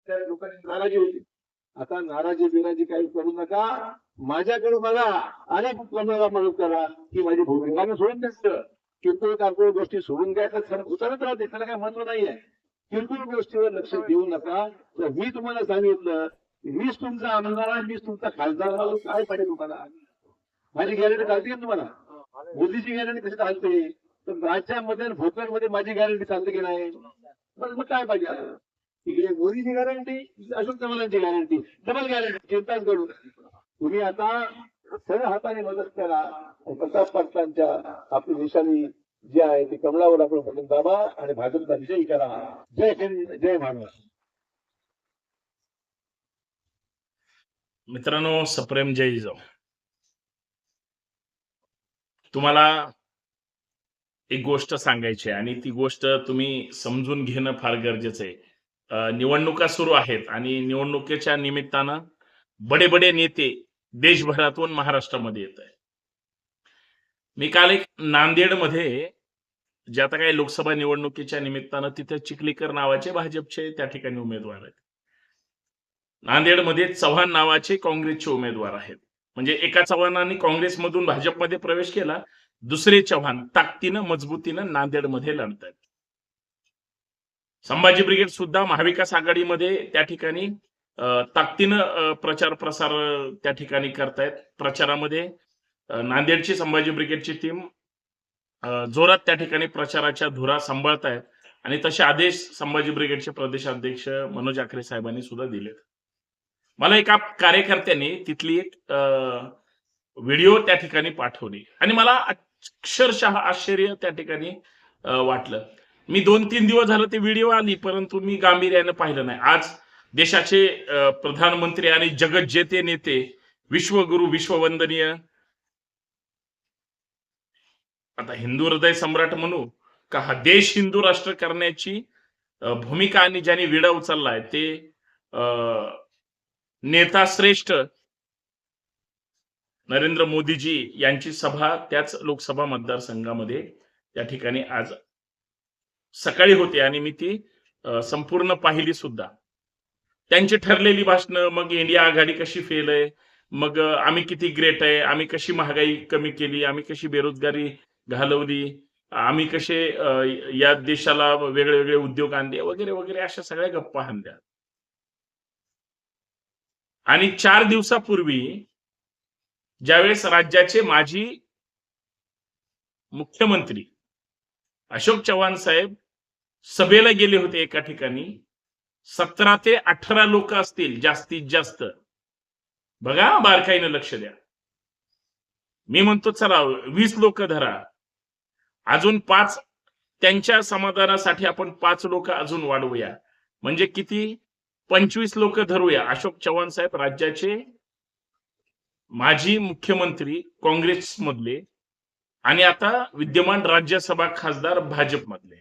त्या लोकांची नाराजी होती. आता नाराजी बिराजी काही करू नका, माझ्याकडे बघा आणि कोणाला मदत करा की माझी भूमिका सोडून द्यायचं. किरकोळ कारकोळ गोष्टी सोडून द्यायचं, उतरत राहते, त्याला काही महत्व नाहीये. किरकोळ गोष्टीवर लक्ष देऊ नका. तर मी तुम्हाला सांगितलं, मीच तुमचा आमदार आहे, मीच तुमचा खासदार, काय पाहिजे तुम्हाला? माझी गॅरंटी चालते का तुम्हाला? मोदीची गॅरंटी कशी चालते? तर राज्यामध्ये भोकरमध्ये माझी गॅरंटी चालते की नाही? मग काय पाहिजे आता? इकडे मोदीची गॅरंटी, अशोक चव्हाणांची गॅरंटी, डबल गॅरंटी. चिंताच करू तुम्ही आता सरळ हाताने मदत करा. प्रताप पाटलांच्या आपली निशाणी जी आहे ती कमळावर आपण बटन दाबा आणि भाजपचा विजयी करा. जय हिंद, जय महाराष्ट्र. मित्रांनो, सप्रेम जय जिजाऊ. तुम्हाला एक गोष्ट सांगायची आहे आणि ती गोष्ट तुम्ही समजून घेणं फार गरजेचं आहे. निवडणुका सुरू आहेत आणि निवडणुकीच्या निमित्तानं बडे बडे नेते देशभरातून महाराष्ट्रामध्ये येत आहेत. मी काल एक नांदेडमध्ये जे आता काही लोकसभा निवडणुकीच्या निमित्तानं तिथे चिखलीकर नावाचे भाजपचे त्या ठिकाणी उमेदवार आहेत. नांदेडमध्ये चव्हाण नावाचे काँग्रेसचे उमेदवार आहेत. म्हणजे एका चव्हाणांनी काँग्रेसमधून भाजपमध्ये प्रवेश केला, दुसरे चव्हाण ताकदीनं मजबूतीनं नांदेडमध्ये लढतात. संभाजी ब्रिगेड सुद्धा महाविकास आघाडीमध्ये त्या ठिकाणी ताकदीनं प्रचार प्रसार त्या ठिकाणी करतायत. प्रचारामध्ये नांदेडची संभाजी ब्रिगेडची टीम जोरात त्या ठिकाणी प्रचाराच्या धुरा सांभाळतायत आणि तसे आदेश संभाजी ब्रिगेडचे प्रदेशाध्यक्ष मनोज आखरे साहेबांनी सुद्धा दिलेत. मला एका कार्यकर्त्याने तिथली एक व्हिडिओ त्या ठिकाणी पाठवली आणि मला अक्षरशः आश्चर्य त्या ठिकाणी वाटलं. मी 2-3 दिवस झालं ते व्हिडिओ आली, परंतु मी गांभीर्यानं पाहिलं नाही. आज देशाचे प्रधानमंत्री आणि जगज्जेते नेते, विश्वगुरु, विश्ववंदनीय, आता हिंदू हृदय सम्राट म्हणू का, हा देश हिंदू राष्ट्र करण्याची भूमिका आणि ज्यांनी विडा उचललाय ते नेता श्रेष्ठ नरेंद्र मोदीजी यांची सभा त्याच लोकसभा मतदारसंघामध्ये त्या ठिकाणी आज सकाळी होते आणि मी ती संपूर्ण पाहिली सुद्धा. त्यांची ठरलेली भाषणं, मग इंडिया आघाडी कशी फेल आहे, मग आम्ही किती ग्रेट आहे, आम्ही कशी महागाई कमी केली, आम्ही कशी बेरोजगारी घालवली, आम्ही कसे या देशाला वेगळे वेगळे उद्योग आणले वगैरे वगैरे, अशा सगळ्या गप्पा हाणल्या. आणि 4 दिवसापूर्वी ज्यावेळेस राज्याचे माजी मुख्यमंत्री अशोक चव्हाण साहेब सभेला गेले होते एका ठिकाणी, 17 ते 18 लोक असतील जास्तीत जास्त. बघा, बारकाईनं लक्ष द्या. मी म्हणतो चला 20 लोक धरा, अजून 5 त्यांच्या समाधानासाठी आपण 5 लोक अजून वाढवूया, म्हणजे किती, 25 लोक धरूया. अशोक चव्हाण साहेब राज्याचे माजी मुख्यमंत्री काँग्रेसमधले आणि आता विद्यमान राज्यसभा खासदार भाजपमधले.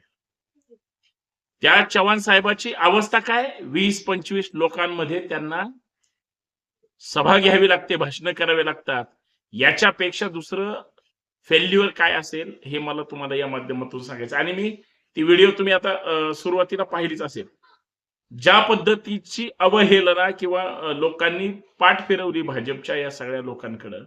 त्या चव्हाण साहेबाची अवस्था काय, 20-25 लोकांमध्ये त्यांना सभा घ्यावी लागते, भाषण करावे लागतात. याच्यापेक्षा दुसरं फेल्युअर काय असेल हे मला तुम्हाला या माध्यमातून सांगायचं. आणि मी ती व्हिडिओ तुम्ही आता सुरुवातीला पाहिलीच असेल, ज्या पद्धतीची अवहेलना किंवा लोकांनी पाठ फिरवली भाजपच्या या सगळ्या लोकांकडे.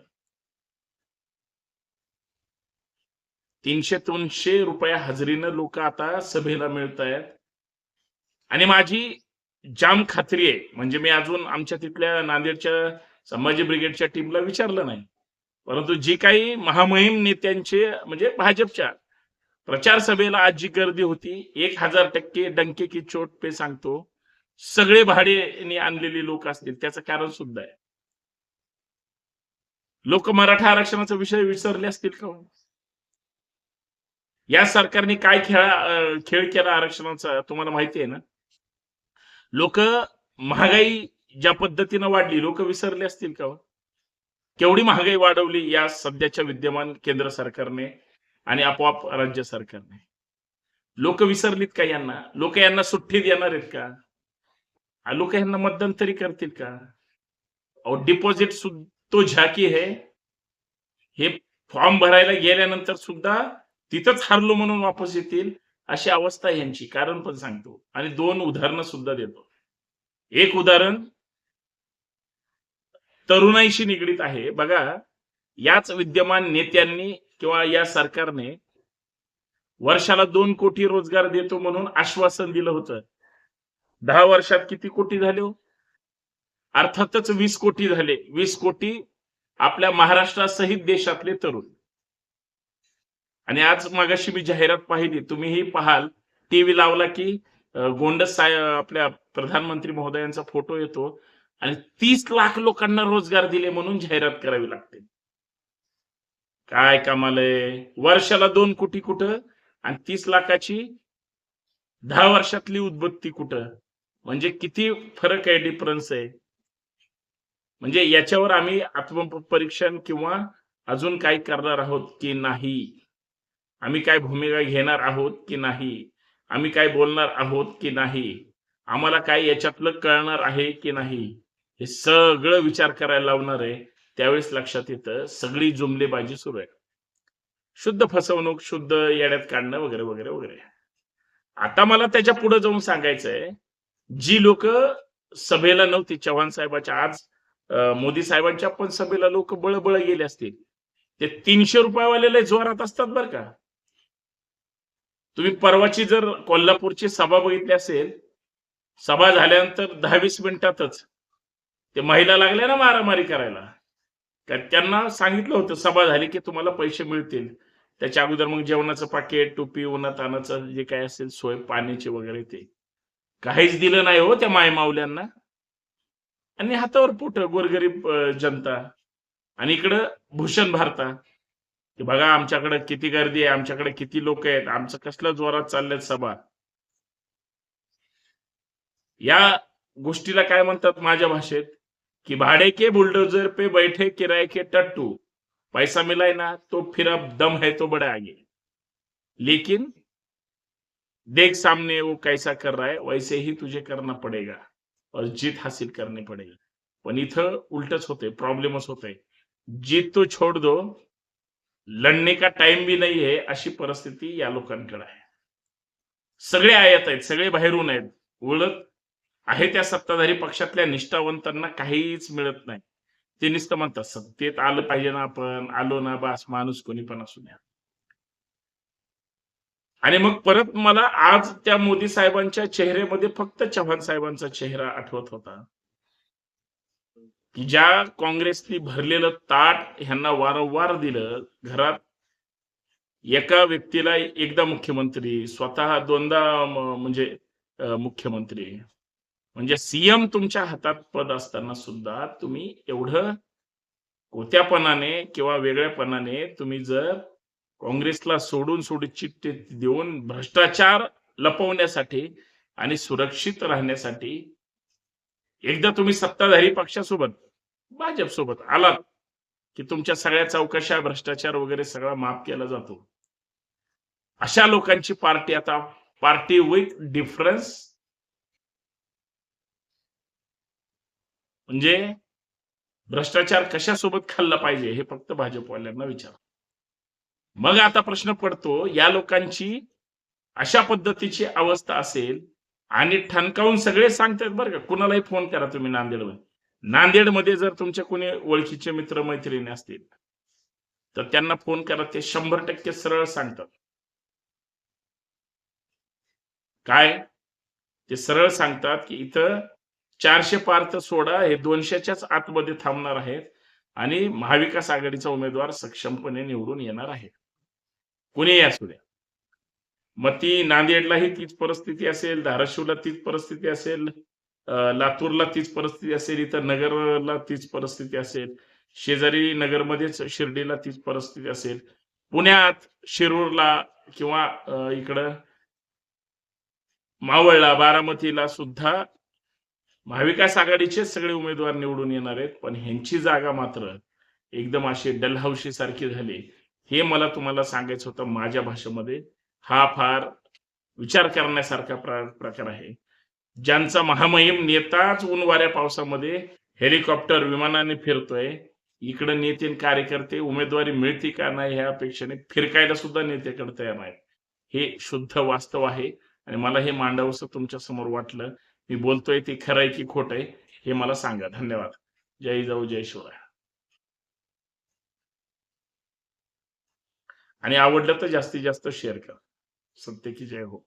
300-300 रुपये हजेरीनं लोक आता सभेला मिळत आहेत. आणि माझी जाम खात्री आहे, म्हणजे मी अजून आमच्या तिथल्या नांदेडच्या संभाजी ब्रिगेडच्या टीमला विचारलं नाही, परंतु जी काही महामहिम नेत्यांचे म्हणजे भाजपच्या प्रचार सभेला आज जी गर्दी होती, 1000% डंके की चोट पे सांगतो, सगळे भाडेने आणलेली लोक असतील. त्याचं कारण सुद्धा आहे, लोक मराठा आरक्षणाचा विषय विसरले असतील का? या सरकारने काय खेळ केला आरक्षणाचा तुम्हाला माहिती आहे ना. लोक महागाई ज्या पद्धतीनं वाढली, लोक विसरले असतील का? केवढी महागाई वाढवली या सध्याच्या विद्यमान केंद्र सरकारने आणि आपोआप राज्य सरकारने. लोक विसरलीत का यांना? लोक यांना सुट्टी देणार आहेत का? लोक यांना मतदान तरी करतील का? और डिपॉझिट तो झाकी है, हे फॉर्म भरायला गेल्यानंतर सुद्धा तिथंच हारलो म्हणून वापस येतील, अशी अवस्था यांची. कारण पण सांगतो आणि 2 उदाहरणं सुद्धा देतो. एक उदाहरण तरुणाईशी निगडीत आहे. बघा, याच विद्यमान नेत्यांनी किंवा या सरकारने वर्षाला 2 कोटी रोजगार देतो म्हणून आश्वासन दिलं होतं. 10 वर्षात किती कोटी झाले हो? अर्थातच 20 कोटी झाले. 20 कोटी आपल्या महाराष्ट्रासहित देशातले तरुण. आणि आज मगाशी मी जाहिरात पाहिली, तुम्हीही पाहाल, टीव्ही लावला की गोंडस आपल्या प्रधानमंत्री महोदयांचा फोटो येतो आणि 30 लाख लोकांना रोजगार दिले म्हणून जाहिरात करावी लागते. काय कमाल आहे. वर्षाला 2 कोटी कुठं आणि 30 लाखाची 10 वर्षातली उद्बत्ती कुठं. म्हणजे किती फरक आहे, डिफरन्स आहे. म्हणजे याच्यावर आम्ही आत्मपरीक्षण किंवा अजून काही करणार आहोत की नाही, आम्ही काय भूमिका घेणार आहोत की नाही, आम्ही काय बोलणार आहोत की नाही, आम्हाला काय याच्यातलं कळणार आहे की नाही, हे सगळं विचार करायला लावणार आहे. त्यावेळेस लक्षात येतं सगळी जुमलेबाजी सुरू आहे. शुद्ध फसवणूक, शुद्ध येड्यात काढणं वगैरे वगैरे वगैरे. आता मला त्याच्या पुढे जाऊन सांगायचंय, जी लोक सभेला नव्हती चव्हाण साहेबाच्या, आज मोदी साहेबांच्या पण सभेला लोक बळबळ गेले असतील, ते 300 रुपयावाले जोरात असतात बरं का. तुम्ही परवाची जर कोल्हापूरची सभा बघितली असेल, सभा झाल्यानंतर 10-20 मिनिटातच ते महिला लागल्या ना मारामारी करायला. त्यांना सांगितलं होतं सभा झाली की तुम्हाला पैसे मिळतील. त्याच्या अगोदर मग जेवणाचं पाकिट, टोपी, उन्हातानाचं जे काय असेल सोय, पाण्याची वगैरे, ते काहीच दिलं नाही हो त्या मायमावल्यांना. आणि हातावर पोट गोरगरीब जनता. आणि इकडं भूषण भारता की बघा आमच्याकडे किती गर्दी आहे, आमच्याकडे किती लोक आहेत, आमचं कसलं जोरात चालल्यात सभा. या गोष्टीला काय म्हणतात माझ्या भाषेत कि भाड़े के बुलडोजर पे बैठे किराए के टट्टू, पैसा मिला ना तो फिर अब दम है तो बड़ा आगे, लेकिन देख सामने वो कैसा कर रहा है वैसे ही तुझे करना पड़ेगा और जीत हासिल करनी पड़ेगी. पण इथं उलटच होते, प्रॉब्लेमच होते. जीत तो छोड़ दो, लढणे का टाइम भी नहीं है, अशी परिस्थिती या लोकांकडे आहे. सगळे आयात आहेत, सगळे बाहेरून आहेत. उलट आहे त्या सत्ताधारी पक्षातल्या निष्ठावंतांना काहीच मिळत नाही. ते नुसतं म्हणतात सत्तेत आलं पाहिजे ना, आपण आलो ना बास, माणूस कोणी पण असू द्या. आणि मग परत मला आज त्या मोदी साहेबांच्या चेहऱ्यामध्ये फक्त चव्हाण साहेबांचा चेहरा आठवत होता की ज्या काँग्रेसनी भरलेलं ताट ह्यांना वारंवार दिलं. घरात एका व्यक्तीला एकदा मुख्यमंत्री, स्वतः दोनदा म्हणजे मुख्यमंत्री, म्हणजे सीएम तुमच्या हातात पद असताना सुद्धा तुम्ही एवढं कोत्यापणाने किंवा वेगळ्यापणाने तुम्ही जर काँग्रेसला सोडून चिठ्ठी देऊन भ्रष्टाचार लपवण्यासाठी आणि सुरक्षित राहण्यासाठी एकदा तुम्ही सत्ताधारी पक्षासोबत, भाजपसोबत आलात की तुमच्या सगळ्या चौकशा, भ्रष्टाचार वगैरे सगळा माफ केला जातो. अशा लोकांची पार्टी आता पार्टी विथ डिफरन्स. म्हणजे भ्रष्टाचार कशासोबत खाल्ला पाहिजे हे फक्त भाजपवाल्यांना विचार. मग आता प्रश्न पडतो, या लोकांची अशा पद्धतीची अवस्था असेल आणि ठणकावून सगळे सांगतात बरं का. कुणालाही फोन करा तुम्ही नांदेडमध्ये जर तुमच्या कोणी ओळखीचे मित्र मैत्रिणी असतील तर त्यांना फोन करा, ते 100% सरळ सांगतात. काय ते सरळ सांगतात की इथं 400 पार तर सोडा, हे 200च्याच आतमध्ये थांबणार आहेत आणि महाविकास आघाडीचा उमेदवार सक्षमपणे निवडून येणार आहे, कुणीही असू द्या. मग ती नांदेडलाही तीच परिस्थिती असेल, धाराशिवला तीच परिस्थिती असेल, लातूरला तीच परिस्थिती असेल, इथं नगरला तीच परिस्थिती असेल, शेजारी नगरमध्येच शिर्डीला तीच परिस्थिती असेल, पुण्यात शिरूरला किंवा इकडं मावळला, बारामतीला सुद्धा महाविकास आघाडीचे सगळे उमेदवार निवडून येणार आहेत. पण ह्यांची जागा मात्र एकदम अशी डलहौशी सारखी झाली. हे मला तुम्हाला सांगायचं होतं माझ्या भाषेमध्ये. हा फार विचार करण्यासारखा प्रकार आहे. ज्यांचा महामहिम नेताच ऊन वाऱ्या पावसामध्ये हेलिकॉप्टर, विमानाने फिरतोय, इकडे नेते कार्यकर्ते उमेदवारी मिळते का नाही ह्या अपेक्षेने फिरकायला सुद्धा नेत्याकडे तयार नाहीत. हे शुद्ध वास्तव आहे आणि मला हे मांडावंसं तुमच्या समोर वाटलं. मी बोलतोय ते खरं आहे की खोट आहे हे मला सांगा. धन्यवाद. जय जाऊ जय शिवराय. आणि आवडलं तर जास्तीत जास्त शेअर करा. सत्य की जय हो.